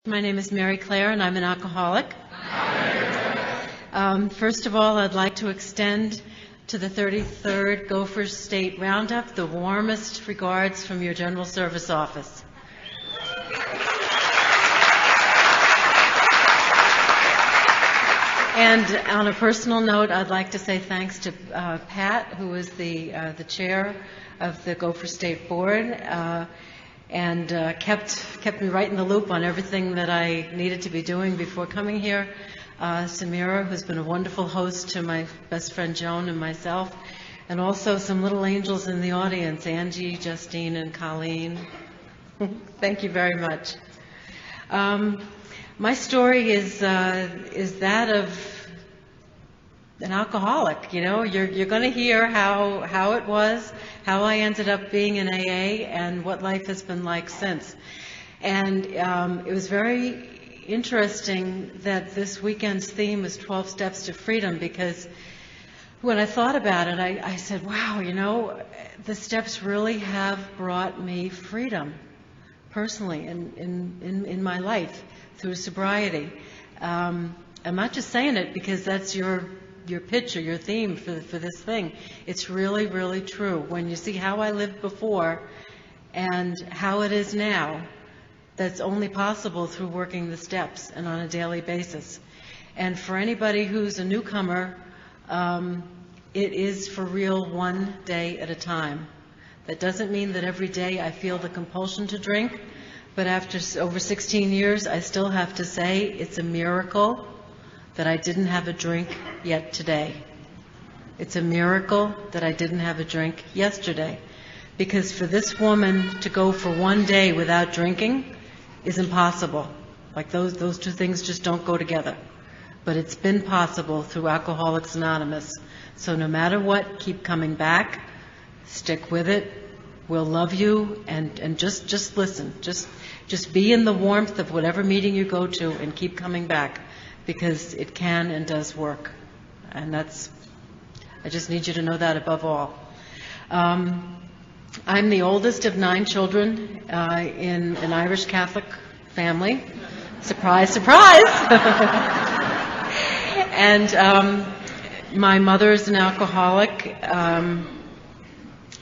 My name is Mary Claire, and I'm an alcoholic. First of all, I'd like to extend to the 33rd Gopher State Roundup the warmest regards from your General Service Office. And on a personal note, I'd like to say thanks to Pat, who is the chair of the Gopher State Board, and kept me right in the loop on everything that I needed to be doing before coming here. Samira, who's been a wonderful host to my best friend Joan and myself, and also some little angels in the audience, Angie, Justine, and Colleen. Thank you very much. My story is that of an alcoholic. You know, you're going to hear how it was, how I ended up being in AA, and what life has been like since. And it was very interesting that this weekend's theme is 12 Steps to Freedom, because when I thought about it, I said, wow, you know, the steps really have brought me freedom personally in my life through sobriety. I'm not just saying it because that's your pitch or your theme for this thing. It's really, really true. When you see how I lived before and how it is now, that's only possible through working the steps and on a daily basis. And for anybody who's a newcomer, it is for real one day at a time. That doesn't mean that every day I feel the compulsion to drink, but after over 16 years, I still have to say it's a miracle that I didn't have a drink yet today. It's a miracle that I didn't have a drink yesterday. Because for this woman to go for one day without drinking is impossible. Like those two things just don't go together. But it's been possible through Alcoholics Anonymous. So no matter what, keep coming back, stick with it. We'll love you, and just listen. Just be in the warmth of whatever meeting you go to and keep coming back, because it can and does work. And I just need you to know that above all. I'm the oldest of 9 children in an Irish Catholic family. Surprise, surprise! And my mother is an alcoholic,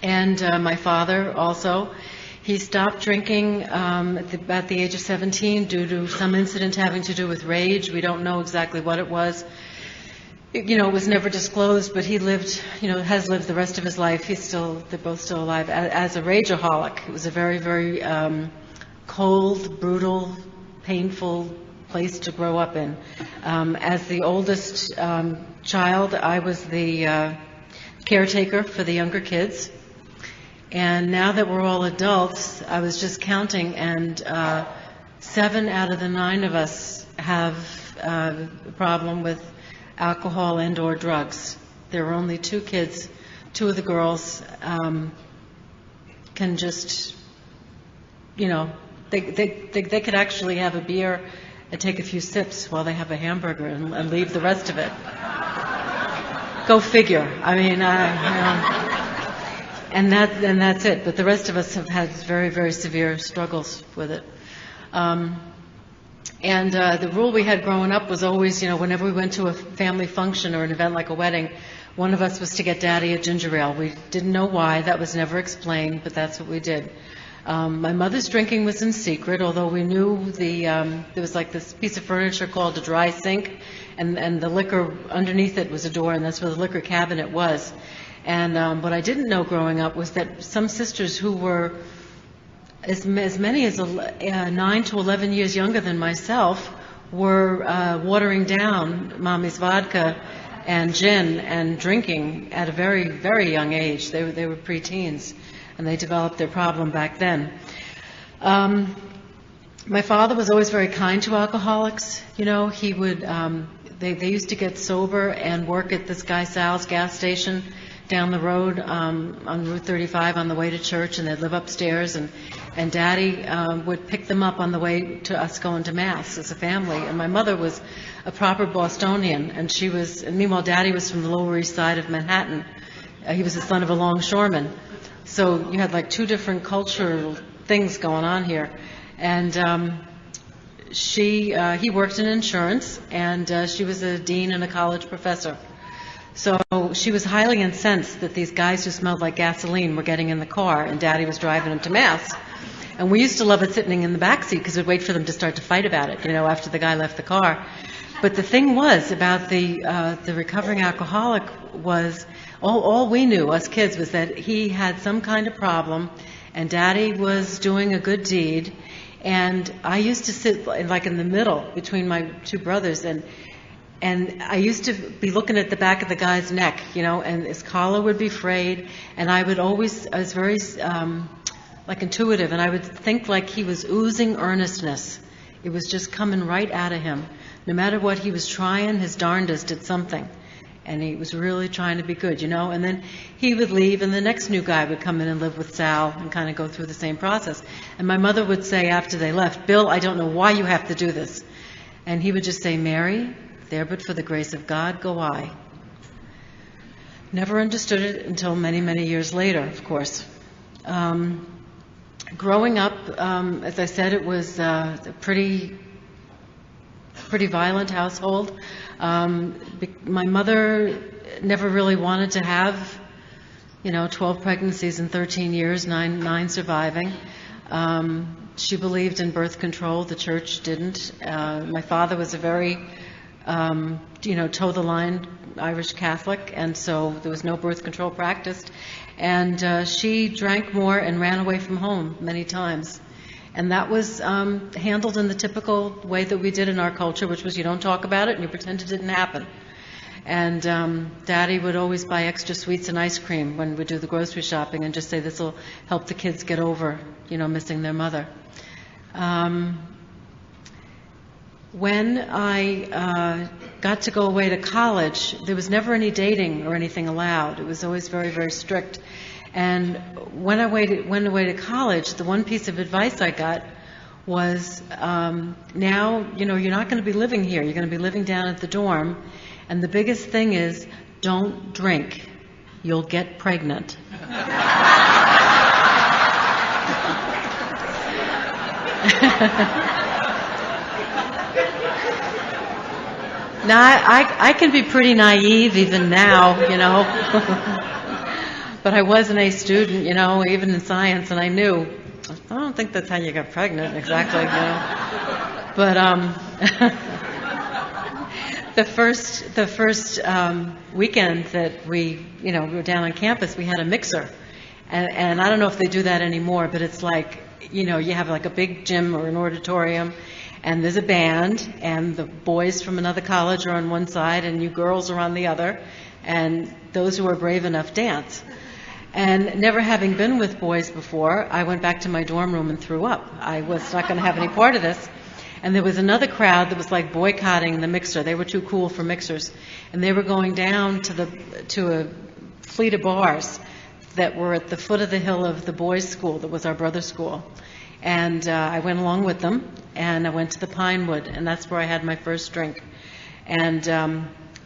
and my father also. He stopped drinking at the age of 17 due to some incident having to do with rage. We don't know exactly what it was. It was never disclosed, but he lived, has lived the rest of his life. They're both still alive, as a rageaholic. It was a very, very cold, brutal, painful place to grow up in. As the oldest child, I was the caretaker for the younger kids. And now that we're all adults, I was just counting, and 7 out of the 9 of us have a problem with alcohol and or drugs. There are only 2 kids. 2 of the girls can just, they could actually have a beer and take a few sips while they have a hamburger and leave the rest of it. Go figure. I mean, and that's it. But the rest of us have had very, very severe struggles with it. And the rule we had growing up was always, whenever we went to a family function or an event like a wedding, one of us was to get Daddy a ginger ale. We didn't know why. That was never explained, but that's what we did. My mother's drinking was in secret, although we knew there was like this piece of furniture called a dry sink, and the liquor underneath it was a door, and that's where the liquor cabinet was. And what I didn't know growing up was that some sisters who were as many as 9 to 11 years younger than myself were watering down Mommy's vodka and gin and drinking at a very, very young age. They were preteens, and they developed their problem back then. My father was always very kind to alcoholics. He would, they used to get sober and work at this guy Sal's gas station down the road on Route 35 on the way to church, and they'd live upstairs, and Daddy would pick them up on the way to us going to Mass as a family. And my mother was a proper Bostonian, and meanwhile Daddy was from the Lower East Side of Manhattan. He was the son of a longshoreman. So you had like 2 different cultural things going on here. And he worked in insurance, and she was a dean and a college professor. So she was highly incensed that these guys who smelled like gasoline were getting in the car, and Daddy was driving them to Mass. And we used to love it sitting in the back seat because we'd wait for them to start to fight about it, after the guy left the car. But the thing was about the recovering alcoholic was all we knew, us kids, was that he had some kind of problem, and Daddy was doing a good deed. And I used to sit like in the middle between my two brothers, and I used to be looking at the back of the guy's neck, and his collar would be frayed, and I was very like intuitive, and I would think like he was oozing earnestness. It was just coming right out of him. No matter what he was trying, his darndest did something. And he was really trying to be good, And then he would leave, and the next new guy would come in and live with Sal and kind of go through the same process. And my mother would say after they left, "Bill, I don't know why you have to do this." And he would just say, "Mary, there but for the grace of God go I." Never understood it until many, many years later, of course. Growing up, as I said, it was a pretty violent household. My mother never really wanted to have, 12 pregnancies in 13 years, nine surviving. She believed in birth control. The church didn't. My father was a very, toe-the-line Irish Catholic, and so there was no birth control practiced. And she drank more and ran away from home many times. And that was handled in the typical way that we did in our culture, which was you don't talk about it and you pretend it didn't happen. And Daddy would always buy extra sweets and ice cream when we do the grocery shopping and just say this will help the kids get over, missing their mother. When I got to go away to college, there was never any dating or anything allowed. It was always very, very strict. And when I went away to college, the one piece of advice I got was, now, you're not going to be living here. You're going to be living down at the dorm. And the biggest thing is, don't drink. You'll get pregnant. Now, I can be pretty naive even now, But I was an A student, even in science, and I knew, I don't think that's how you got pregnant exactly, But the first weekend that we were down on campus, we had a mixer. And I don't know if they do that anymore, but it's like, you have like a big gym or an auditorium, and there's a band, and the boys from another college are on one side, and you girls are on the other, and those who are brave enough dance. And never having been with boys before, I went back to my dorm room and threw up. I was not going to have any part of this. And there was another crowd that was like boycotting the mixer. They were too cool for mixers. And they were going down to a fleet of bars that were at the foot of the hill of the boys' school that was our brother's school. And I went along with them, and I went to the Pinewood, and that's where I had my first drink. And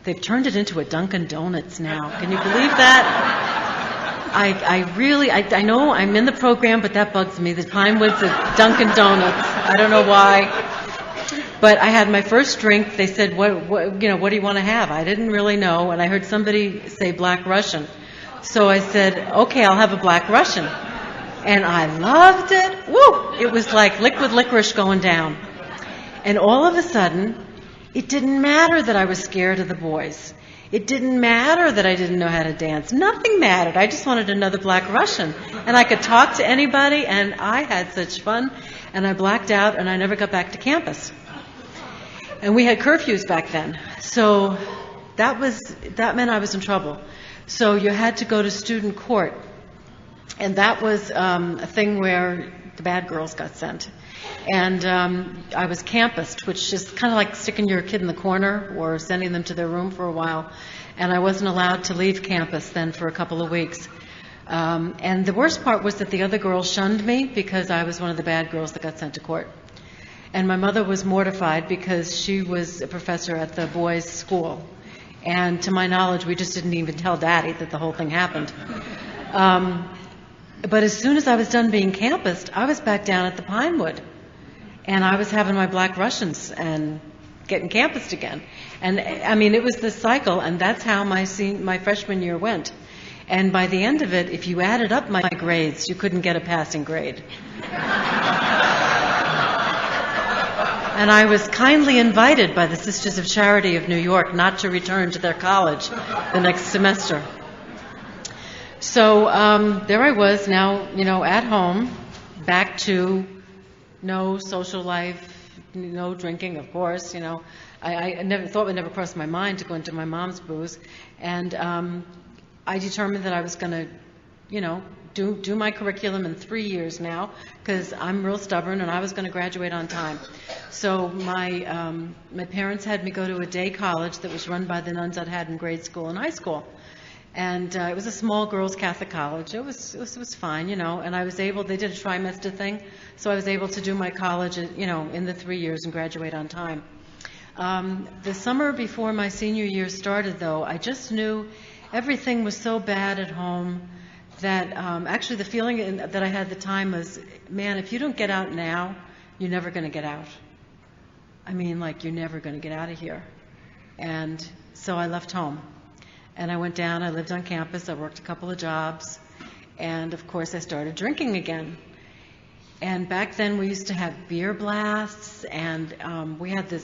they've turned it into a Dunkin' Donuts now. Can you believe that? I know I'm in the program, but that bugs me. The Pinewood's a Dunkin' Donuts. I don't know why. But I had my first drink. They said, what do you want to have? I didn't really know, and I heard somebody say Black Russian. So I said, okay, I'll have a Black Russian. And I loved it. Woo! It was like liquid licorice going down. And all of a sudden, it didn't matter that I was scared of the boys. It didn't matter that I didn't know how to dance. Nothing mattered. I just wanted another Black Russian. And I could talk to anybody, and I had such fun. And I blacked out, and I never got back to campus. And we had curfews back then. So that meant I was in trouble. So you had to go to student court. And that was a thing where the bad girls got sent. And I was campused, which is kind of like sticking your kid in the corner or sending them to their room for a while. And I wasn't allowed to leave campus then for a couple of weeks. And the worst part was that the other girls shunned me because I was one of the bad girls that got sent to court. And my mother was mortified because she was a professor at the boys' school. And to my knowledge, we just didn't even tell Daddy that the whole thing happened. But as soon as I was done being campused, I was back down at the Pinewood. And I was having my Black Russians and getting campused again. And I mean, it was this cycle, and that's how my freshman year went. And by the end of it, if you added up my grades, you couldn't get a passing grade. And I was kindly invited by the Sisters of Charity of New York not to return to their college the next semester. So there I was now, at home, back to no social life, no drinking, of course. I never thought it never crossed my mind to go into my mom's booze, and I determined that I was going to, do my curriculum in 3 years now, because I'm real stubborn, and I was going to graduate on time. So my parents had me go to a day college that was run by the nuns I'd had in grade school and high school. And it was a small girls' Catholic college. It was fine, and I was able, they did a trimester thing, so I was able to do my college, in the 3 years and graduate on time. The summer before my senior year started, though, I just knew everything was so bad at home that actually the feeling that I had at the time was, man, if you don't get out now, you're never going to get out. I mean, like, you're never going to get out of here. And so I left home. And I went down, I lived on campus, I worked a couple of jobs, and of course I started drinking again. And back then we used to have beer blasts, and we had the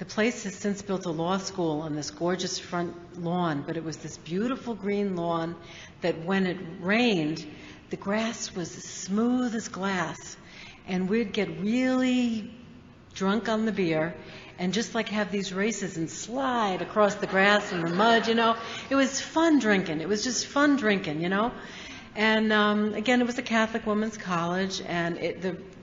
place has since built a law school on this gorgeous front lawn, but it was this beautiful green lawn that when it rained, the grass was as smooth as glass. And we'd get really drunk on the beer and just like have these races and slide across the grass and the mud, It was fun drinking. It was just fun drinking, And again, it was a Catholic women's college, and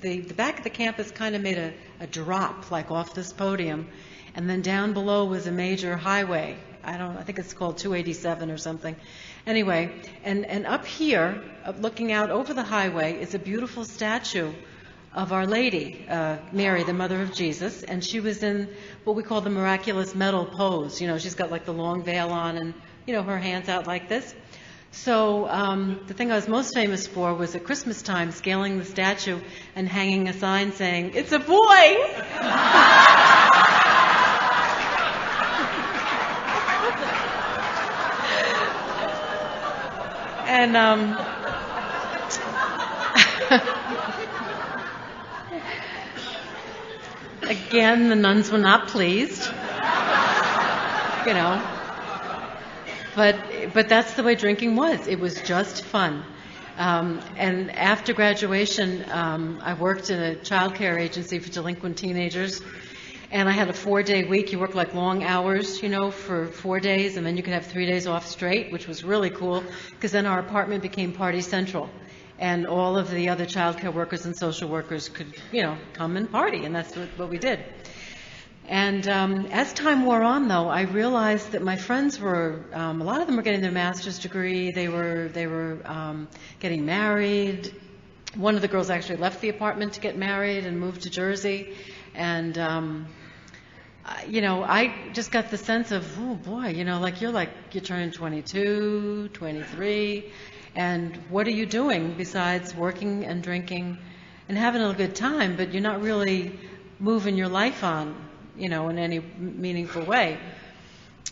the back of the campus kind of made a drop, like off this podium, and then down below was a major highway. I think it's called 287 or something. Anyway, and up here, looking out over the highway, is a beautiful statue of Our Lady, Mary, the Mother of Jesus, and she was in what we call the miraculous medal pose. She's got like the long veil on and, her hands out like this. So the thing I was most famous for was at Christmas time scaling the statue and hanging a sign saying, "It's a boy!" And again, the nuns were not pleased, But that's the way drinking was. It was just fun. And after graduation, I worked in a child care agency for delinquent teenagers. And I had a 4-day week. You work like long hours, for 4 days, and then you could have 3 days off straight, which was really cool, because then our apartment became party central. And all of the other child care workers and social workers could, come and party, and that's what we did. And as time wore on, though, I realized that my friends were, a lot of them were getting their master's degree. They were getting married. One of the girls actually left the apartment to get married and moved to Jersey. And, I just got the sense of, oh boy, you're turning 22, 23, and what are you doing besides working and drinking and having a good time, but you're not really moving your life on, in any meaningful way.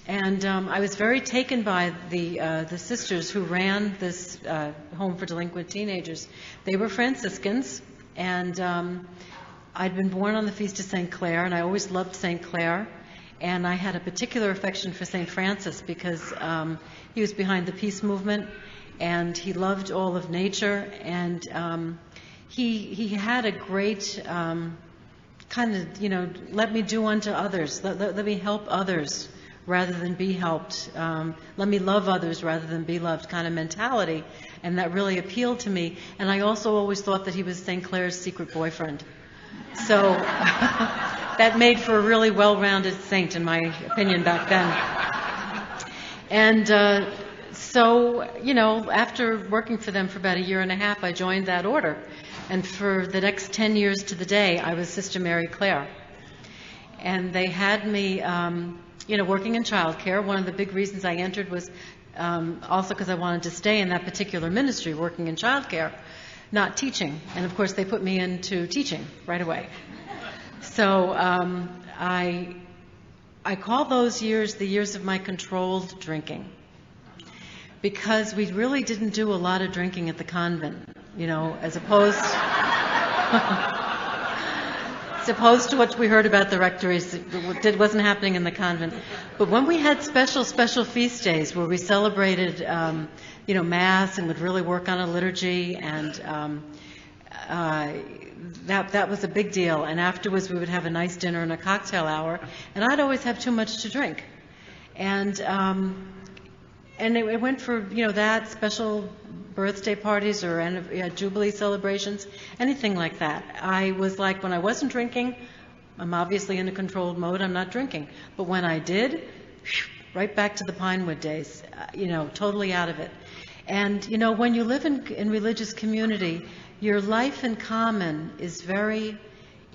And I was very taken by the sisters who ran this home for delinquent teenagers. They were Franciscans, and I'd been born on the Feast of St. Clair, and I always loved St. Clair. And I had a particular affection for St. Francis because he was behind the peace movement, and he loved all of nature, and he had a great kind of, let me do unto others, let me help others rather than be helped, let me love others rather than be loved kind of mentality, and that really appealed to me. And I also always thought that he was St. Clair's secret boyfriend. So that made for a really well-rounded saint, in my opinion, back then. And so, after working for them for about 1.5 years, I joined that order. And for the next 10 years to the day, I was Sister Mary Claire. And they had me, working in childcare. One of the big reasons I entered was also because I wanted to stay in that particular ministry, working in childcare, not teaching. And of course, they put me into teaching right away. So I call those years the years of my controlled drinking, because we really didn't do a lot of drinking at the convent, as opposed to what we heard about the rectories. It wasn't happening in the convent. But when we had special feast days where we celebrated, Mass and would really work on a liturgy, and that was a big deal. And afterwards we would have a nice dinner and a cocktail hour, and I'd always have too much to drink. And it went for, that, special birthday parties or Jubilee celebrations, anything like that. I was like, when I wasn't drinking, I'm obviously in a controlled mode, I'm not drinking. But when I did, right back to the Pinewood days, totally out of it. And, when you live in religious community, your life in common is very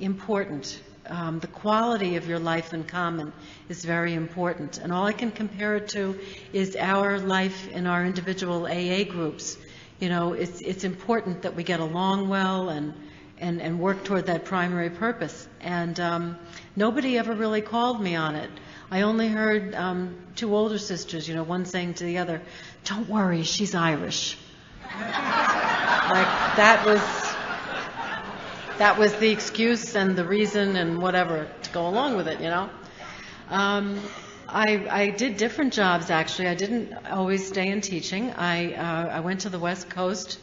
important. The quality of your life in common is very important. And all I can compare it to is our life in our individual AA groups. It's important that we get along well and work toward that primary purpose. And nobody ever really called me on it. I only heard two older sisters, one saying to the other, "Don't worry, she's Irish." Like, that was the excuse and the reason and whatever to go along with it, I did different jobs, actually. I didn't always stay in teaching. I went to the West Coast.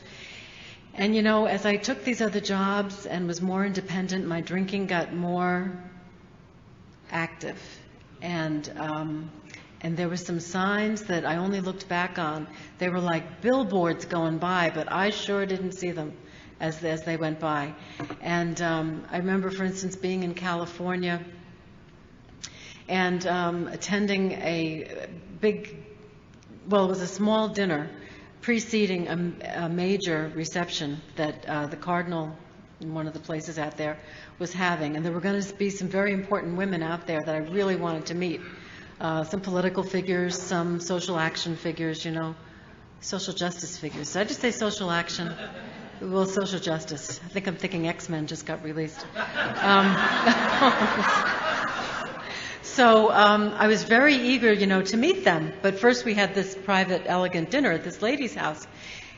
And, as I took these other jobs and was more independent, my drinking got more active. And there were some signs that I only looked back on. They were like billboards going by, but I sure didn't see them as they went by. And I remember, for instance, being in California and attending a big, well, it was a small dinner preceding a major reception that the Cardinal in one of the places out there was having. And there were going to be some very important women out there that I really wanted to meet. Some political figures, some social action figures, social justice figures. Did I just say social action? Well, social justice. I think I'm thinking X-Men just got released. So I was very eager, to meet them. But first we had this private, elegant dinner at this lady's house.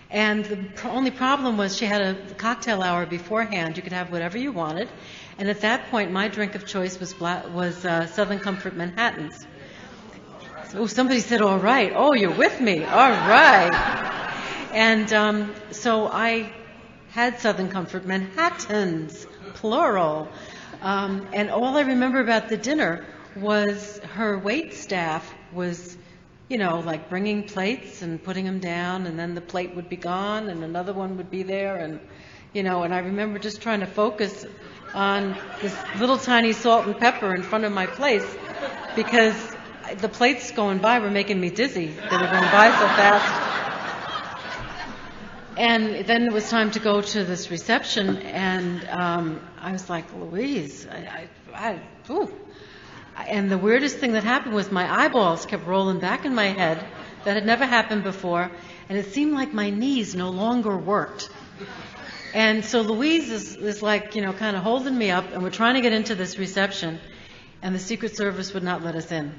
And the only problem was she had a cocktail hour beforehand. You could have whatever you wanted. And at that point, my drink of choice was Southern Comfort Manhattans. Oh, somebody said, "All right." Oh, you're with me. All right. And so I had Southern Comfort Manhattans, plural. And all I remember about the dinner was her wait staff was, like bringing plates and putting them down, and then the plate would be gone and another one would be there. And, and I remember just trying to focus on this little tiny salt and pepper in front of my place, because the plates going by were making me dizzy. They were going by so fast. And then it was time to go to this reception, and I was like, Louise, and the weirdest thing that happened was my eyeballs kept rolling back in my head. That had never happened before, and it seemed like my knees no longer worked. And so Louise is like, kind of holding me up, and we're trying to get into this reception, and the Secret Service would not let us in.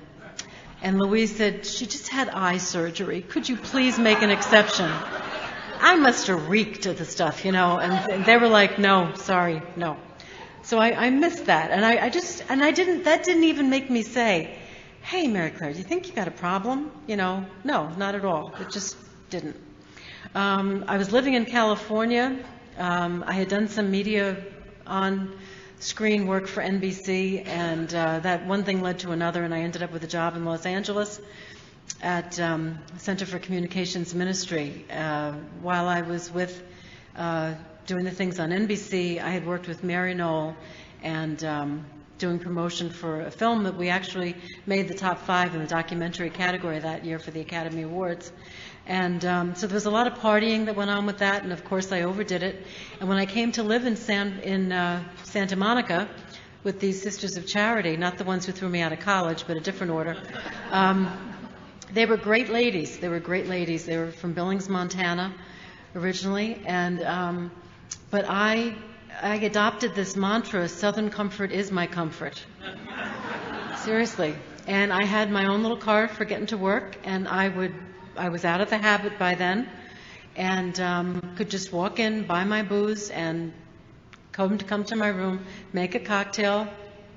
And Louise said, "She just had eye surgery. Could you please make an exception?" I must have reeked of the stuff, and they were like, "No, sorry, no." So I missed that, and that didn't even make me say, "Hey, Mary Claire, do you think you got a problem?" No, not at all. It just didn't. I was living in California. I had done some media on-screen work for NBC, and that one thing led to another, and I ended up with a job in Los Angeles at Center for Communications Ministry. While I was doing the things on NBC, I had worked with Mary Knoll and doing promotion for a film that we actually made the top 5 in the documentary category that year for the Academy Awards. And so there was a lot of partying that went on with that, and of course I overdid it. And when I came to live in Santa Monica with these Sisters of Charity, not the ones who threw me out of college, but a different order, they were great ladies. They were from Billings, Montana, originally, and but I I adopted this mantra, Southern comfort is my comfort. Seriously. And I had my own little car for getting to work, and I was out of the habit by then, and could just walk in, buy my booze, and come to my room, make a cocktail,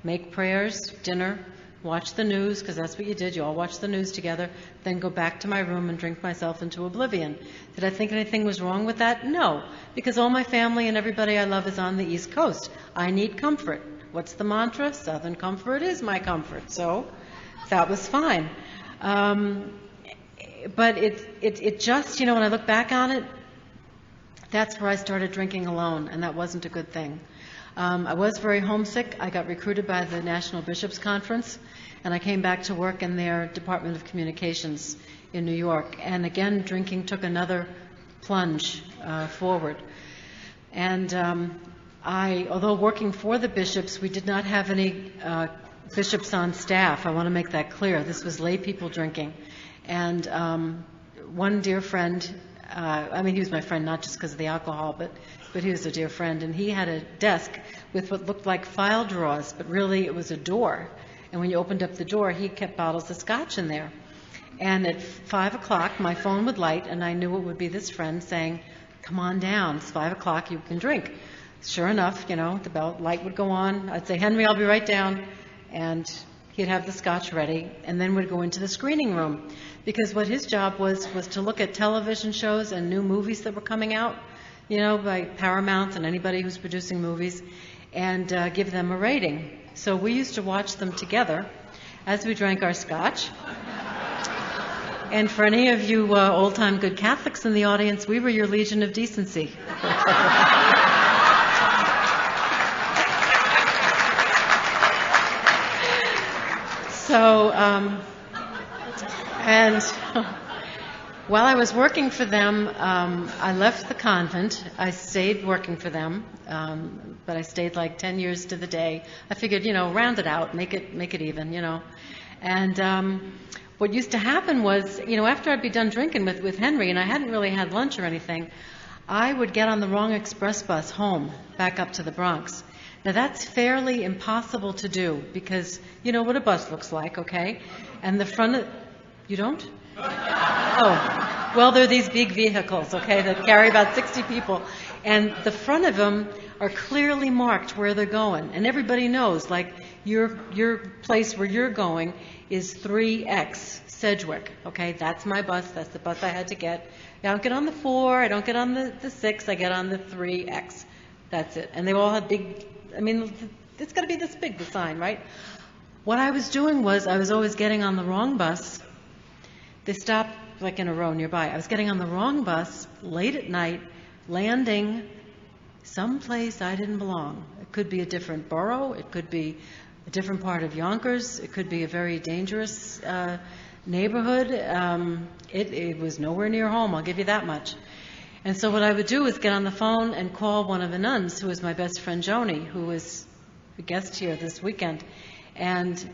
make prayers, dinner, watch the news, because that's what you did. You all watched the news together, then go back to my room and drink myself into oblivion. Did I think anything was wrong with that? No, because all my family and everybody I love is on the East Coast. I need comfort. What's the mantra? Southern comfort is my comfort. So that was fine. But it just, when I look back on it, that's where I started drinking alone, and that wasn't a good thing. I was very homesick. I got recruited by the National Bishops Conference, and I came back to work in their Department of Communications in New York. And again, drinking took another plunge forward. And although working for the bishops, we did not have any bishops on staff. I want to make that clear. This was lay people drinking. And one dear friend, he was my friend not just because of the alcohol, but he was a dear friend, and he had a desk with what looked like file drawers, but really it was a door. And when you opened up the door, he kept bottles of scotch in there. And at 5 o'clock, my phone would light, and I knew it would be this friend saying, "Come on down, it's 5 o'clock, you can drink." Sure enough, the light would go on. I'd say, "Henry, I'll be right down." And he'd have the scotch ready, and then we'd go into the screening room. Because what his job was to look at television shows and new movies that were coming out, by Paramount and anybody who's producing movies, and give them a rating. So we used to watch them together as we drank our scotch. And for any of you old-time good Catholics in the audience, we were your legion of decency. So, and while I was working for them, I left the convent. I stayed working for them, but I stayed like 10 years to the day. I figured, round it out, make it even, And what used to happen was, after I'd be done drinking with Henry, and I hadn't really had lunch or anything, I would get on the wrong express bus home, back up to the Bronx. Now that's fairly impossible to do because you know what a bus looks like, okay? And the front of, you don't? Oh, well, they're these big vehicles, okay, that carry about 60 people. And the front of them are clearly marked where they're going. And everybody knows, like, your place where you're going is 3X, Sedgwick, okay? That's my bus. That's the bus I had to get. I don't get on the 4. I don't get on the 6. I get on the 3X. That's it. And they all have big, it's got to be this big, the sign, right? What I was doing was I was always getting on the wrong bus. They stopped like in a row nearby. I was getting on the wrong bus late at night, landing someplace I didn't belong. It could be a different borough. It could be a different part of Yonkers. It could be a very dangerous neighborhood. It was nowhere near home, I'll give you that much. And so what I would do is get on the phone and call one of the nuns, who was my best friend Joni, who was a guest here this weekend, and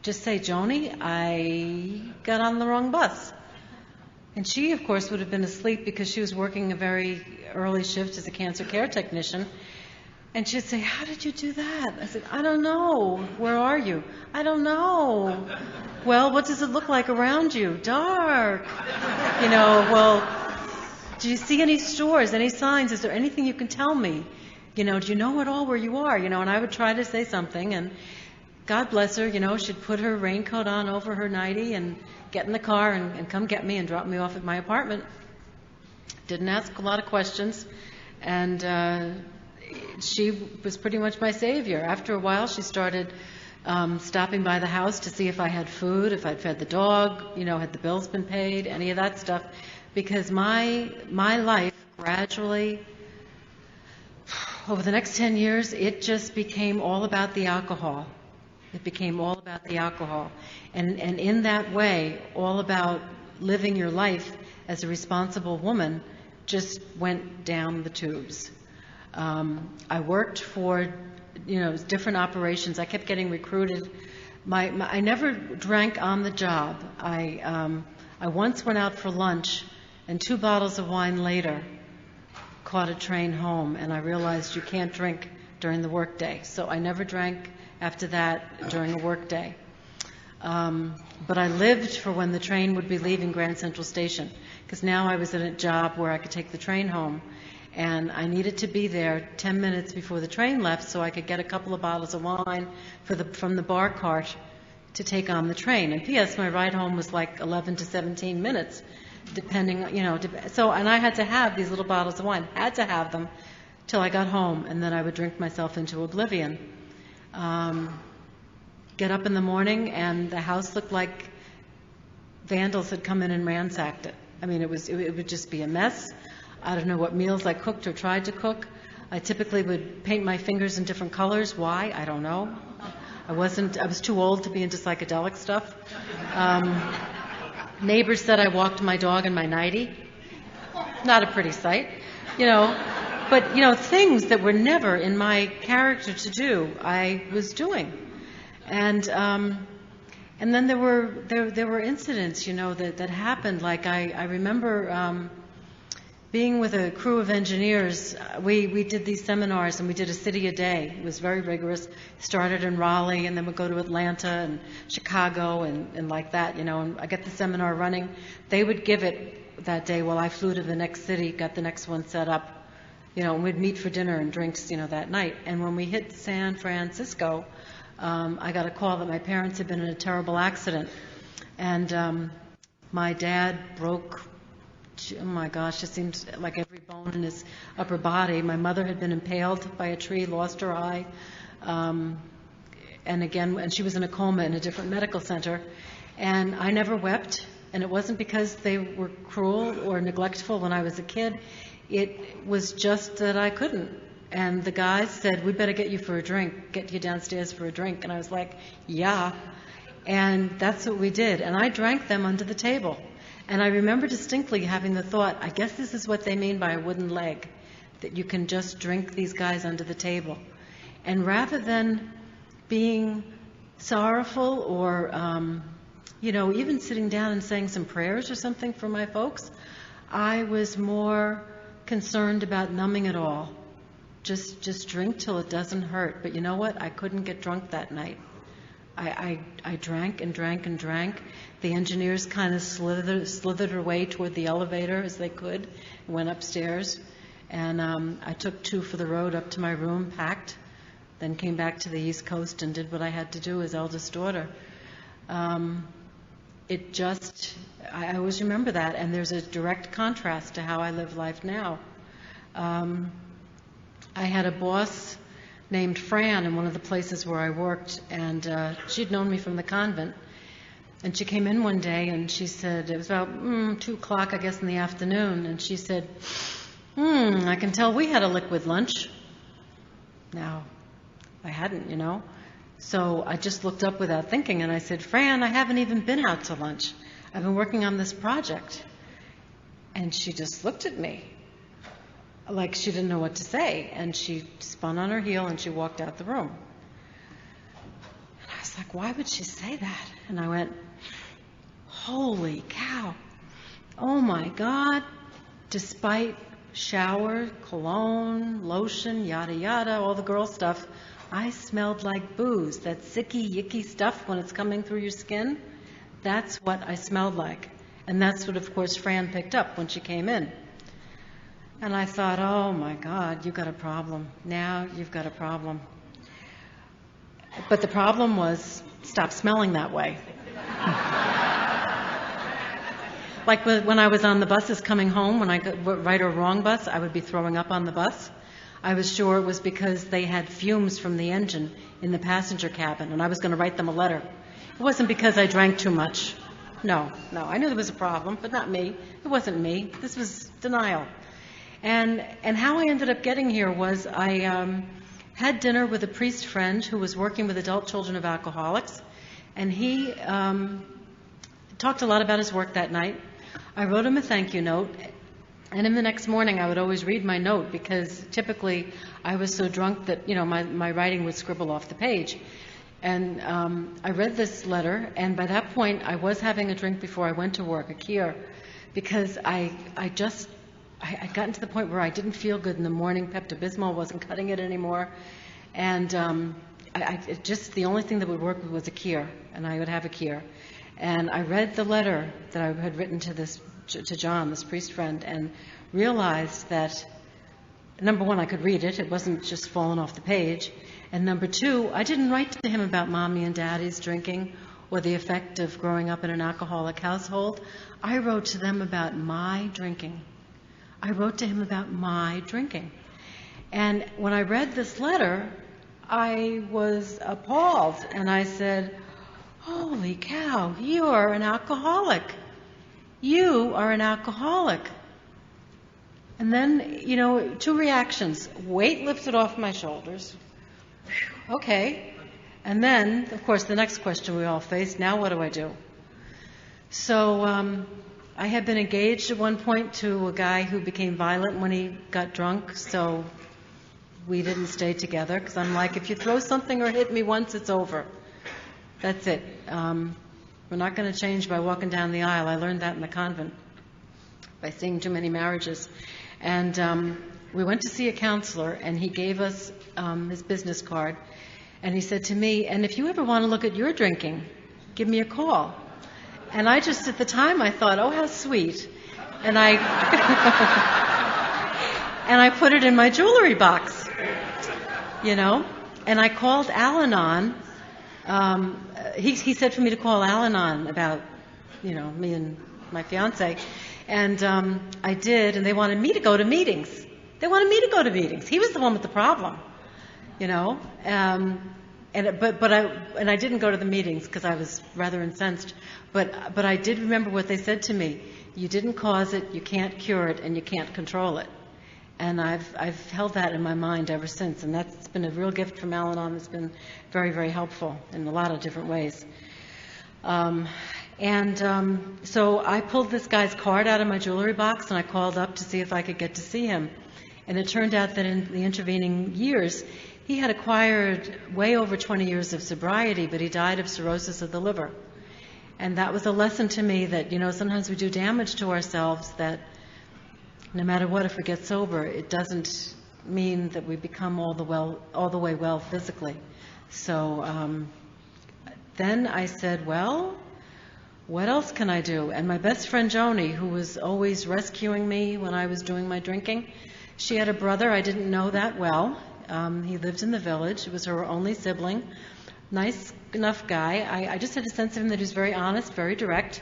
just say, "Joni, I got on the wrong bus." And she, of course, would have been asleep because she was working a very early shift as a cancer care technician. And she'd say, "How did you do that?" I said, "I don't know. Where are you?" "I don't know." "Well, what does it look like around you?" "Dark." Well, do you see any stores, any signs? Is there anything you can tell me? Do you know at all where you are? And I would try to say something, and God bless her, she'd put her raincoat on over her nightie and get in the car and come get me and drop me off at my apartment. Didn't ask a lot of questions, and she was pretty much my savior. After a while, she started stopping by the house to see if I had food, if I'd fed the dog, had the bills been paid, any of that stuff. Because my life gradually, over the next 10 years, it just became all about the alcohol. It became all about the alcohol. And in that way, all about living your life as a responsible woman just went down the tubes. I worked for, different operations. I kept getting recruited. I never drank on the job. I once went out for lunch, and 2 bottles of wine later, caught a train home, and I realized you can't drink during the workday. So I never drank after that during a workday. But I lived for when the train would be leaving Grand Central Station, because now I was at a job where I could take the train home, and I needed to be there 10 minutes before the train left so I could get a couple of bottles of wine from the bar cart to take on the train. And P.S., my ride home was like 11 to 17 minutes, depending, and I had to have these little bottles of wine, had to have them till I got home, and then I would drink myself into oblivion. Get up in the morning, and the house looked like vandals had come in and ransacked it. I mean, it would just be a mess. I don't know what meals I cooked or tried to cook. I typically would paint my fingers in different colors. Why? I don't know. I was too old to be into psychedelic stuff. Neighbors said I walked my dog in my nightie. Not a pretty sight, But, things that were never in my character to do, I was doing. And then there were incidents, that happened. Like I remember being with a crew of engineers. We did these seminars, and we did a city a day. It was very rigorous. Started in Raleigh, and then we'd go to Atlanta and Chicago and like that, and I got the seminar running. They would give it that day while I flew to the next city, got the next one set up, and we'd meet for dinner and drinks, that night. And when we hit San Francisco, I got a call that my parents had been in a terrible accident. And my dad broke, oh my gosh, it seems like every bone in his upper body. My mother had been impaled by a tree, lost her eye. And she was in a coma in a different medical center. And I never wept. And it wasn't because they were cruel or neglectful when I was a kid. It was just that I couldn't. And the guys said, "We better get you for a drink, get you downstairs for a drink." And I was like, yeah. And that's what we did. And I drank them under the table. And I remember distinctly having the thought, I guess this is what they mean by a wooden leg, that you can just drink these guys under the table. And rather than being sorrowful or, even sitting down and saying some prayers or something for my folks, I was more concerned about numbing it all. Just drink till it doesn't hurt. But you know what? I couldn't get drunk that night. I drank and drank and drank. The engineers kind of slithered away toward the elevator as they could and went upstairs. And I took 2 for the road up to my room, packed, then came back to the East Coast and did what I had to do as eldest daughter. I always remember that, and there's a direct contrast to how I live life now. I had a boss named Fran in one of the places where I worked, and she'd known me from the convent. And she came in one day, and she said, it was about 2 o'clock, I guess, in the afternoon, and she said, I can tell we had a liquid lunch. Now, I hadn't, So I just looked up without thinking, and I said, "Fran, I haven't even been out to lunch. I've been working on this project." And she just looked at me like she didn't know what to say, and she spun on her heel and she walked out the room. And I was like, why would she say that? And I went, holy cow, oh my God. Despite shower, cologne, lotion, yada yada, all the girl stuff, I smelled like booze. That sicky, yicky stuff when it's coming through your skin, that's what I smelled like. And that's what, of course, Fran picked up when she came in. And I thought, oh my God, you've got a problem. Now you've got a problem. But the problem was, stop smelling that way. Like when I was on the buses coming home, when I got right or wrong bus, I would be throwing up on the bus. I was sure it was because they had fumes from the engine in the passenger cabin, and I was going to write them a letter. It wasn't because I drank too much. No, I knew there was a problem, but not me. It wasn't me. This was denial. And how I ended up getting here was I had dinner with a priest friend who was working with adult children of alcoholics, and he talked a lot about his work that night. I wrote him a thank you note, and in the next morning I would always read my note because typically I was so drunk that my writing would scribble off the page. And I read this letter, and by that point I was having a drink before I went to work, a kier, because I just I'd gotten to the point where I didn't feel good in the morning. Pepto-Bismol wasn't cutting it anymore. And the only thing that would work was a Kier, and I would have a Kier. And I read the letter that I had written to John, this priest friend, and realized that, number one, I could read it. It wasn't just falling off the page. And number two, I didn't write to him about mommy and daddy's drinking or the effect of growing up in an alcoholic household. I wrote to them about my drinking. I wrote to him about my drinking. And when I read this letter, I was appalled. And I said, holy cow, you are an alcoholic. You are an alcoholic. And then, two reactions. Weight lifted off my shoulders. Whew, okay. And then, of course, the next question we all face, now what do I do? So I had been engaged at one point to a guy who became violent when he got drunk, so we didn't stay together, because I'm like, if you throw something or hit me once, it's over. That's it. We're not going to change by walking down the aisle. I learned that in the convent by seeing too many marriages. And we went to see a counselor, and he gave us his business card. And he said to me, and if you ever want to look at your drinking, give me a call. And I just, at the time, I thought, oh, how sweet. And I and I put it in my jewelry box, And I called Al-Anon. He said for me to call Al-Anon about, me and my fiance. And I did, and they wanted me to go to meetings. He was the one with the problem, And I didn't go to the meetings because I was rather incensed. But I did remember what they said to me. You didn't cause it, you can't cure it, and you can't control it. And I've held that in my mind ever since. And that's been a real gift from Al-Anon. It's been very, very helpful in a lot of different ways. So I pulled this guy's card out of my jewelry box, and I called up to see if I could get to see him. And it turned out that in the intervening years, he had acquired way over 20 years of sobriety, but he died of cirrhosis of the liver. And that was a lesson to me that, sometimes we do damage to ourselves, that no matter what, if we get sober, it doesn't mean that we become all the way well physically. So then I said, well, what else can I do? And my best friend Joni, who was always rescuing me when I was doing my drinking, she had a brother I didn't know that well. He lived in the village. It was her only sibling. Nice enough guy. I just had a sense of him that he was very honest, very direct.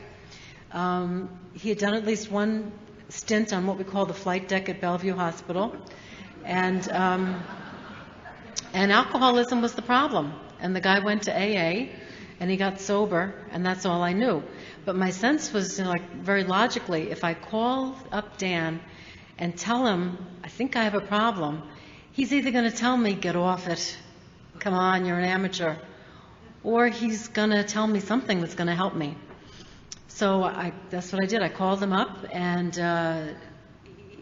He had done at least one stint on what we call the flight deck at Bellevue Hospital. And alcoholism was the problem. And the guy went to AA, and he got sober, and that's all I knew. But my sense was, very logically, if I call up Dan and tell him, I think I have a problem, he's either going to tell me, get off it, come on, you're an amateur, or he's going to tell me something that's going to help me. So that's what I did. I called him up, and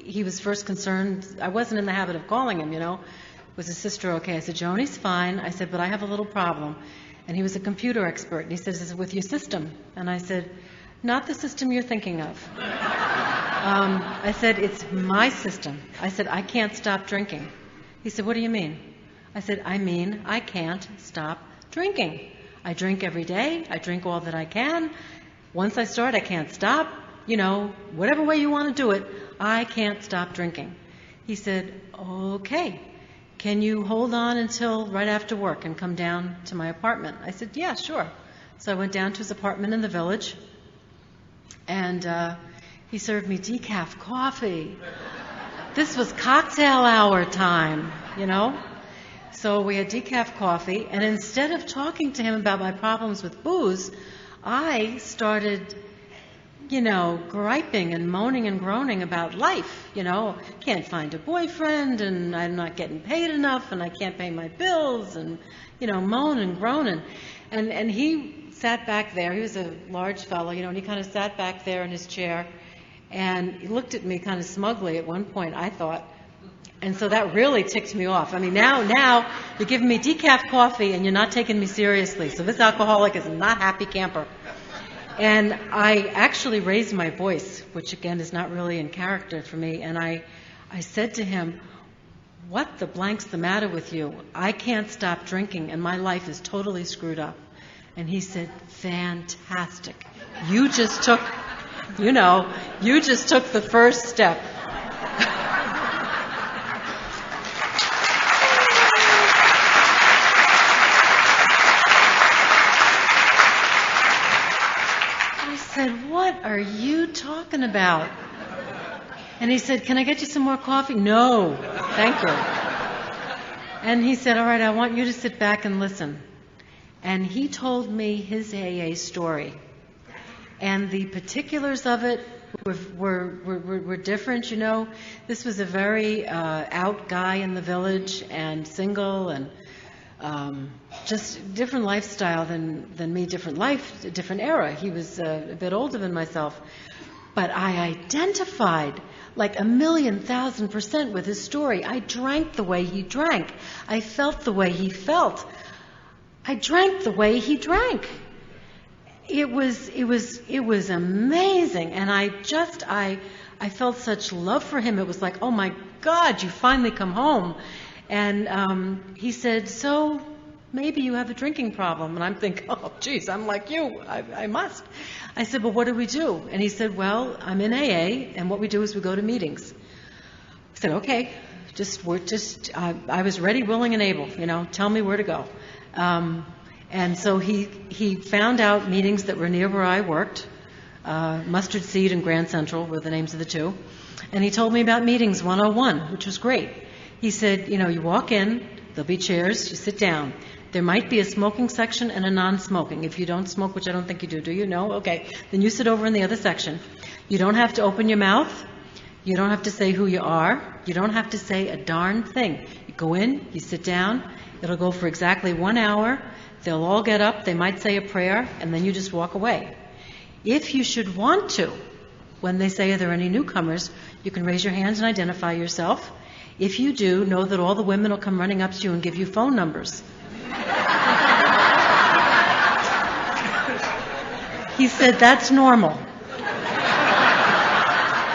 he was first concerned. I wasn't in the habit of calling him, Was his sister okay? I said, Joni's fine. I said, but I have a little problem. And he was a computer expert, and he says, is it with your system? And I said, not the system you're thinking of. I said, it's my system. I said, I can't stop drinking. He said, what do you mean? I said, I mean, I can't stop drinking. I drink every day. I drink all that I can. Once I start, I can't stop. Whatever way you want to do it, I can't stop drinking. He said, okay. Can you hold on until right after work and come down to my apartment? I said, yeah, sure. So I went down to his apartment in the village, and he served me decaf coffee. This was cocktail hour time, So we had decaf coffee, and instead of talking to him about my problems with booze, I started, griping and moaning and groaning about life, Can't find a boyfriend, and I'm not getting paid enough, and I can't pay my bills, and, moan and groan. And he sat back there. He was a large fellow, and he kind of sat back there in his chair, and he looked at me kind of smugly at one point, I thought. And so that really ticked me off. I mean, now you're giving me decaf coffee, and you're not taking me seriously. So this alcoholic is not happy camper. And I actually raised my voice, which again is not really in character for me, and I said to him, "What the blank's the matter with you? I can't stop drinking and my life is totally screwed up." And he said, "Fantastic. You just took the first step." I said, "What are you talking about?" And he said, "Can I get you some more coffee?" "No, thank you." And he said, "All right, I want you to sit back and listen." And he told me his AA story. And the particulars of it were different, you know. This was a very out guy in the village and single and just different lifestyle than me, different life, different era. He was a bit older than myself. But I identified like 1,000,000% with his story. I drank the way he drank. I felt the way he felt. I drank the way he drank. It was amazing. And I felt such love for him. It was like, "Oh my God, you finally come home." And he said, "So maybe you have a drinking problem." And I'm thinking, "Oh, geez, I'm like you. I must." I said, "Well, what do we do?" And he said, "Well, I'm in AA, and what we do is we go to meetings." I said, "Okay, I was ready, willing, and able, you know, tell me where to go." And so he found out meetings that were near where I worked. Mustard Seed and Grand Central were the names of the two. And he told me about Meetings 101, which was great. He said, "You know, you walk in, there'll be chairs, you sit down. There might be a smoking section and a non-smoking. If you don't smoke, which I don't think you do, do you? No? Okay. Then you sit over in the other section. You don't have to open your mouth. You don't have to say who you are. You don't have to say a darn thing. You go in, you sit down. It'll go for exactly 1 hour. They'll all get up, they might say a prayer, and then you just walk away. If you should want to, when they say, 'Are there any newcomers?' you can raise your hands and identify yourself. If you do, know that all the women will come running up to you and give you phone numbers." He said, "That's normal.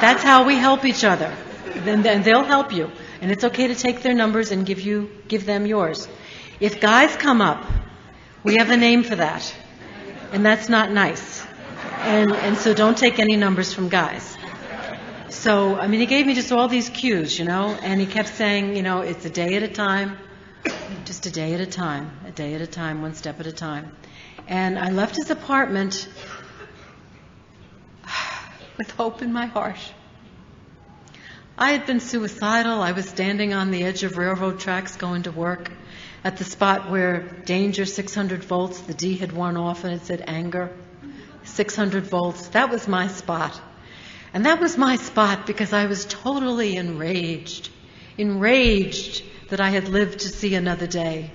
That's how we help each other. Then they'll help you. And it's okay to take their numbers and give them yours. If guys come up, we have a name for that. And that's not nice. And so don't take any numbers from guys." So, I mean, he gave me just all these cues, you know, and he kept saying, you know, it's a day at a time, just a day at a time, one step at a time. And I left his apartment with hope in my heart. I had been suicidal. I was standing on the edge of railroad tracks going to work at the spot where danger 600 volts, the D had worn off and it said anger, 600 volts. That was my spot. And that was my spot because I was totally enraged that I had lived to see another day.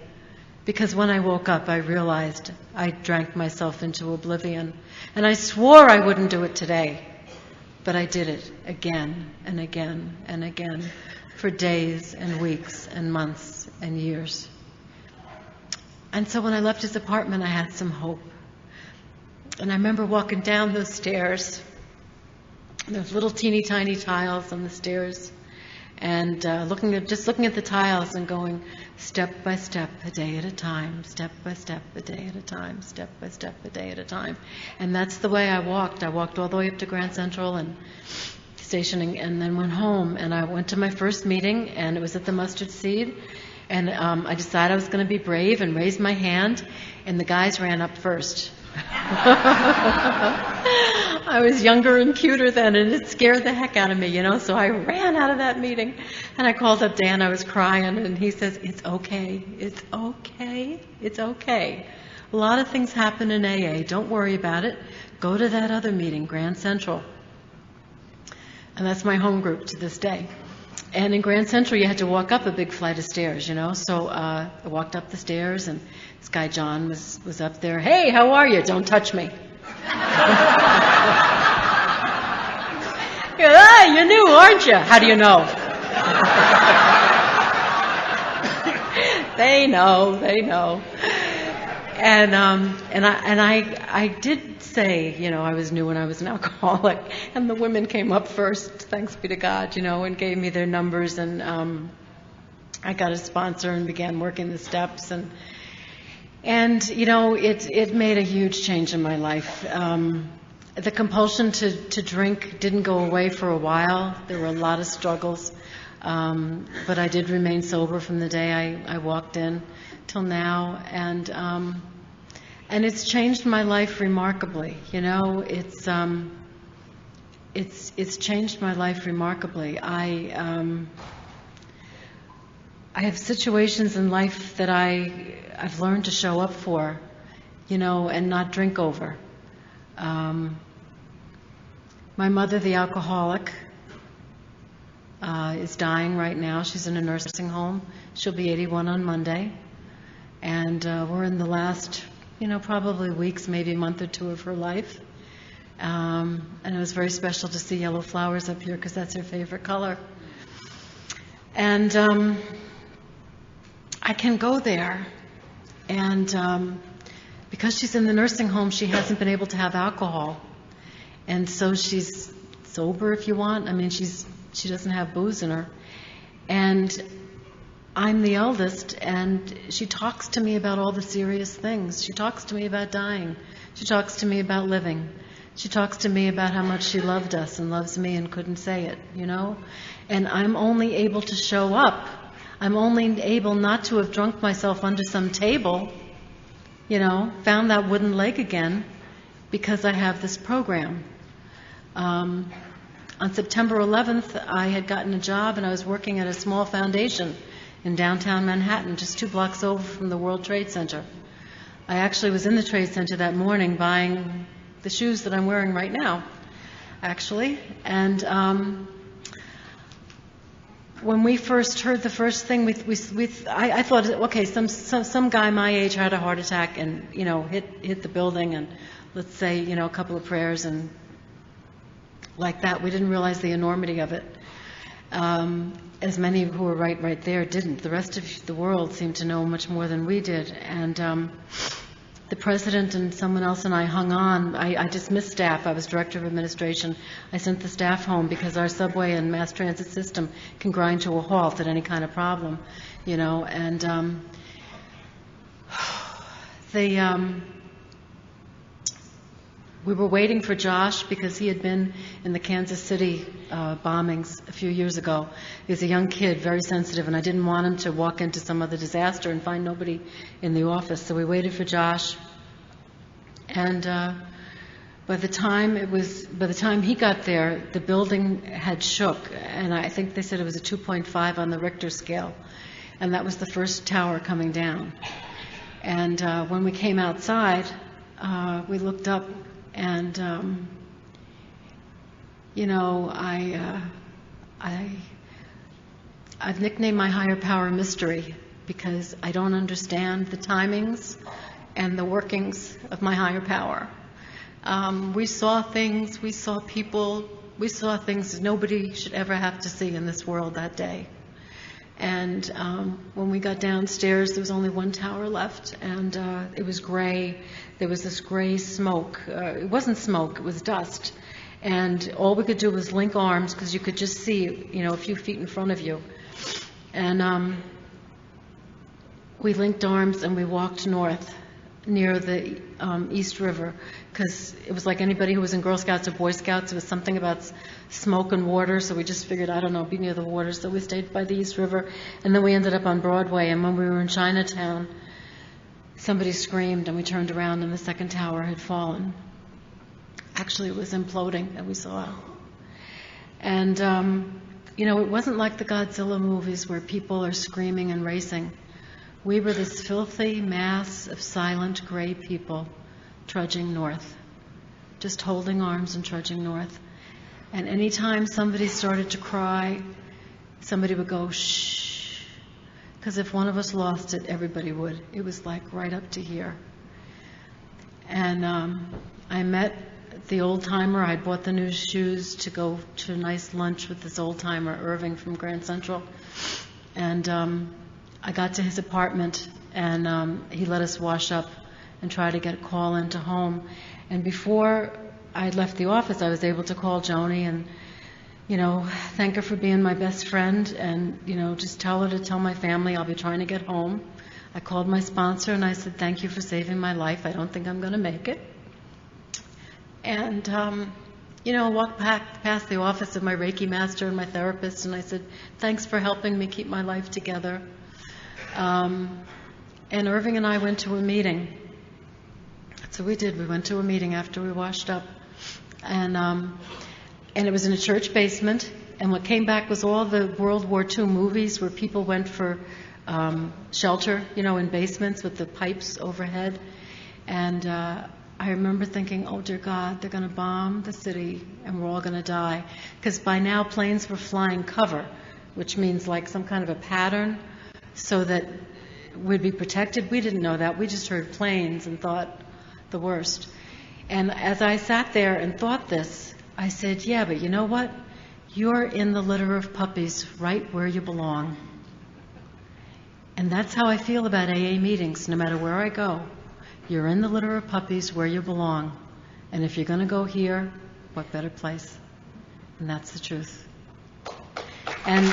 Because when I woke up, I realized I drank myself into oblivion. And I swore I wouldn't do it today. But I did it again and again and again for days and weeks and months and years. And so when I left his apartment, I had some hope. And I remember walking down those stairs. There's little teeny tiny tiles on the stairs. And looking at the tiles and going step by step, a day at a time, step by step, a day at a time, step by step, a day at a time. And that's the way I walked. I walked all the way up to Grand Central and stationing, and then went home. And I went to my first meeting, and it was at the Mustard Seed. And I decided I was going to be brave and raised my hand, and the guys ran up first. I was younger and cuter then, and it scared the heck out of me, you know, so I ran out of that meeting, and I called up Dan. I was crying, and he says, "It's okay, it's okay, it's okay. A lot of things happen in AA. Don't worry about it. Go to that other meeting, Grand Central." And that's my home group to this day. And in Grand Central, you had to walk up a big flight of stairs, you know. So I walked up the stairs, and this guy John was up there. "Hey, how are you? Don't touch me." You're new, aren't you? How do you know? They know. And I did say, I was new and I was an alcoholic, and the women came up first, thanks be to God, and gave me their numbers, and I got a sponsor and began working the steps, and it made a huge change in my life. The compulsion to drink didn't go away for a while. There were a lot of struggles, but I did remain sober from the day I walked in till now, and it's changed my life remarkably. It's changed my life remarkably. I have situations in life that I've learned to show up for, and not drink over. My mother, the alcoholic, is dying right now. She's in a nursing home. She'll be 81 on Monday. And we're in the last, probably weeks, maybe a month or two of her life. And it was very special to see yellow flowers up here because that's her favorite color. And I can go there, and because she's in the nursing home, she hasn't been able to have alcohol, and so she's sober, if you want. I mean, she doesn't have booze in her, and I'm the eldest, and she talks to me about all the serious things. She talks to me about dying. She talks to me about living. She talks to me about how much she loved us and loves me and couldn't say it, and I'm only able to show up. I'm only able not to have drunk myself under some table, found that wooden leg again, because I have this program. On September 11th, I had gotten a job, and I was working at a small foundation in downtown Manhattan, just 2 blocks over from the World Trade Center. I actually was in the Trade Center that morning buying the shoes that I'm wearing right now, actually. And when we first heard the first thing, I thought, okay, some guy my age had a heart attack and hit the building, and let's say a couple of prayers and like that. We didn't realize the enormity of it. As many who were right there didn't. The rest of the world seemed to know much more than we did, and the president and someone else and I hung on. I dismissed staff. I was director of administration. I sent the staff home because our subway and mass transit system can grind to a halt at any kind of problem, and we were waiting for Josh because he had been in the Kansas City bombings a few years ago. He was a young kid, very sensitive, and I didn't want him to walk into some other disaster and find nobody in the office. So we waited for Josh, and by the time he got there, the building had shook, and I think they said it was a 2.5 on the Richter scale, and that was the first tower coming down. And when we came outside, we looked up. And, I've nicknamed my higher power mystery because I don't understand the timings and the workings of my higher power. We saw things, we saw people, we saw things nobody should ever have to see in this world that day. And when we got downstairs, there was only one tower left, and it was gray. There was this gray smoke. It wasn't smoke, it was dust. And all we could do was link arms because you could just see, a few feet in front of you. And we linked arms and we walked north near the East River, because it was like anybody who was in Girl Scouts or Boy Scouts, it was something about smoke and water, so we just figured, I don't know, be near the water, so we stayed by the East River, and then we ended up on Broadway, and when we were in Chinatown, somebody screamed, and we turned around, and the second tower had fallen. Actually, it was imploding, and we saw. And, it wasn't like the Godzilla movies where people are screaming and racing. We were this filthy mass of silent gray people trudging north, just holding arms and trudging north. And anytime somebody started to cry, somebody would go, shh, because if one of us lost it, everybody would. It was like right up to here. And I met the old-timer. I bought the new shoes to go to a nice lunch with this old-timer, Irving from Grand Central. And I got to his apartment, and he let us wash up and try to get a call into home. And before I left the office, I was able to call Joni and, thank her for being my best friend, and, just tell her to tell my family I'll be trying to get home. I called my sponsor and I said, thank you for saving my life. I don't think I'm going to make it. And, walked past the office of my Reiki master and my therapist, and I said, thanks for helping me keep my life together. And Irving and I went to a meeting. So we did. We went to a meeting after we washed up. And it was in a church basement. And what came back was all the World War II movies where people went for shelter, in basements with the pipes overhead. And I remember thinking, oh, dear God, they're going to bomb the city and we're all going to die. Because by now planes were flying cover, which means like some kind of a pattern so that we'd be protected. We didn't know that. We just heard planes and thought the worst. And as I sat there and thought this, I said, yeah, but you know what? You're in the litter of puppies right where you belong. And that's how I feel about AA meetings, no matter where I go. You're in the litter of puppies where you belong. And if you're going to go here, what better place? And that's the truth. And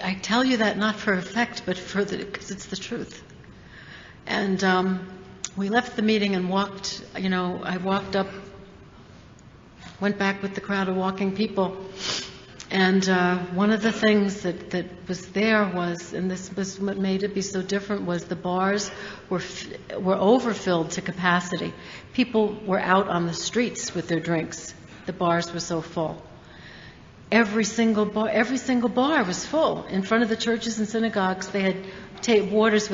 I tell you that not for effect, but because it's the truth. And we left the meeting and walked, I walked up, went back with the crowd of walking people. And one of the things that was there was, and this was what made it be so different, was the bars were overfilled to capacity. People were out on the streets with their drinks. The bars were so full. Every single bar was full. In front of the churches and synagogues, they had tables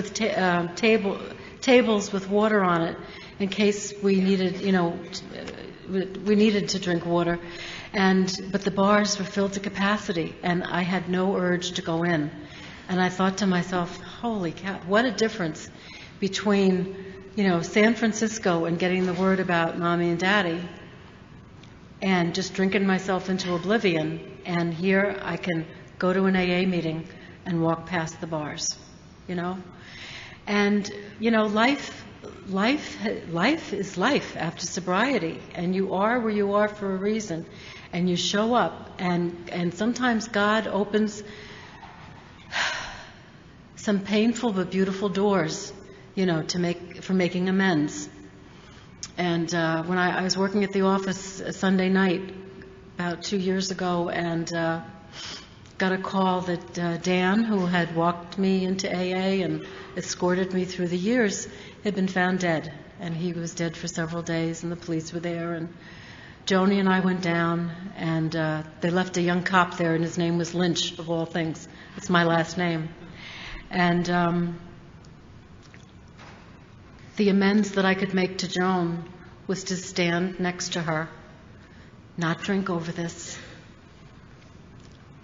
with water on it in case we needed, we needed to drink water. But the bars were filled to capacity, and I had no urge to go in. And I thought to myself, holy cow, what a difference between, San Francisco and getting the word about Mommy and Daddy and just drinking myself into oblivion. And here I can go to an AA meeting and walk past the bars, And, life is life after sobriety, and you are where you are for a reason, and you show up, and sometimes God opens some painful but beautiful doors, for making amends. And when I was working at the office a Sunday night about 2 years ago, and got a call that Dan, who had walked me into AA and escorted me through the years, had been found dead. And he was dead for several days, and the police were there. And Joni and I went down, and they left a young cop there, and his name was Lynch, of all things. It's my last name. And the amends that I could make to Joan was to stand next to her, not drink over this.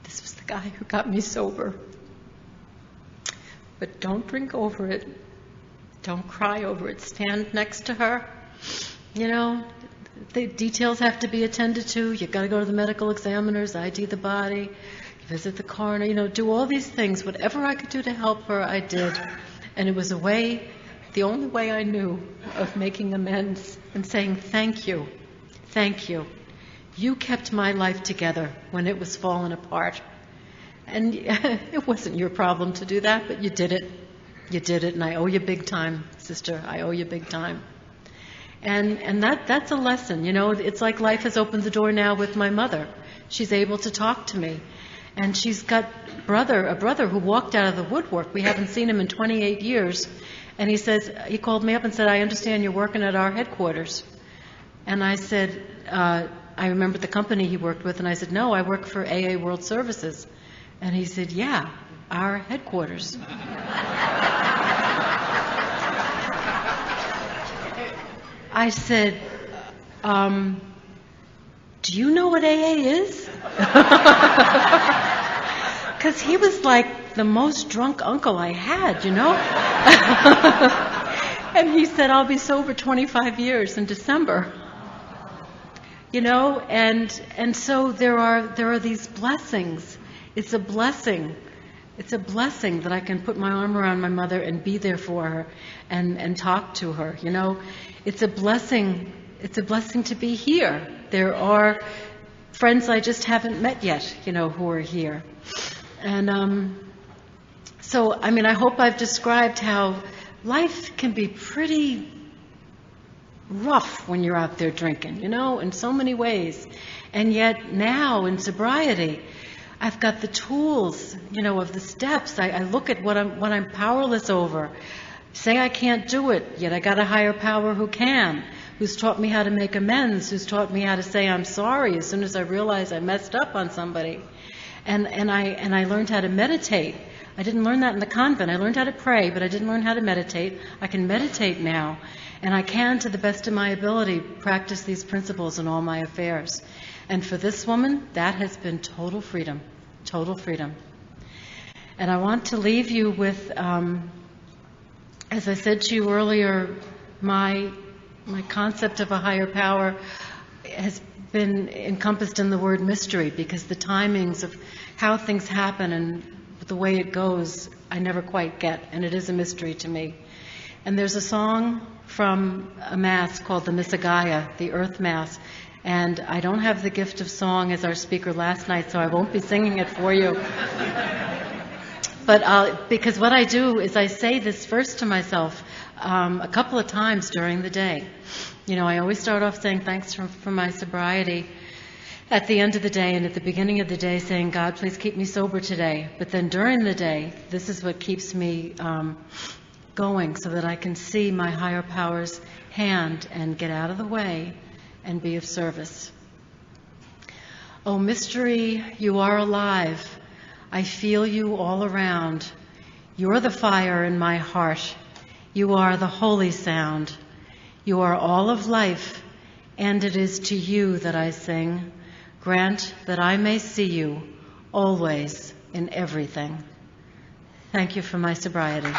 This was the guy who got me sober. But don't drink over it. Don't cry over it. Stand next to her. The details have to be attended to. You've got to go to the medical examiners, ID the body, visit the coroner, do all these things. Whatever I could do to help her, I did. And it was the only way I knew of making amends and saying thank you. Thank you. You kept my life together when it was falling apart. And it wasn't your problem to do that, but you did it. You did it, and I owe you big time, sister. I owe you big time. And that's a lesson. It's like life has opened the door now with my mother. She's able to talk to me. And she's got a brother who walked out of the woodwork. We haven't seen him in 28 years. And he called me up and said, I understand you're working at our headquarters. And I said, I remembered the company he worked with, and I said, no, I work for AA World Services. And he said, yeah, our headquarters. I said, do you know what AA is? Because he was like the most drunk uncle I had, And he said, I'll be sober 25 years in December. and so there are these blessings. It's a blessing. It's a blessing that I can put my arm around my mother and be there for her and talk to her, It's a blessing. It's a blessing to be here. There are friends I just haven't met yet, who are here. And so, I hope I've described how life can be pretty rough when you're out there drinking, in so many ways. And yet now in sobriety, I've got the tools, of the steps. I look at what I'm powerless over. Say I can't do it, yet I got a higher power who can, who's taught me how to make amends, who's taught me how to say I'm sorry as soon as I realize I messed up on somebody. And I learned how to meditate. I didn't learn that in the convent. I learned how to pray, but I didn't learn how to meditate. I can meditate now, and I can, to the best of my ability, practice these principles in all my affairs. And for this woman, that has been total freedom, total freedom. And I want to leave you with, as I said to you earlier, my concept of a higher power has been encompassed in the word mystery, because the timings of how things happen and the way it goes, I never quite get, and it is a mystery to me. And there's a song from a Mass called the Missagaya, the Earth Mass, and I don't have the gift of song as our speaker last night, so I won't be singing it for you. But because what I do is I say this verse to myself a couple of times during the day. I always start off saying thanks for my sobriety at the end of the day, and at the beginning of the day saying, God, please keep me sober today. But then during the day, this is what keeps me going, so that I can see my higher power's hand and get out of the way and be of service. Oh, mystery, you are alive. I feel you all around. You're the fire in my heart. You are the holy sound. You are all of life, and it is to you that I sing. Grant that I may see you always in everything. Thank you for my sobriety.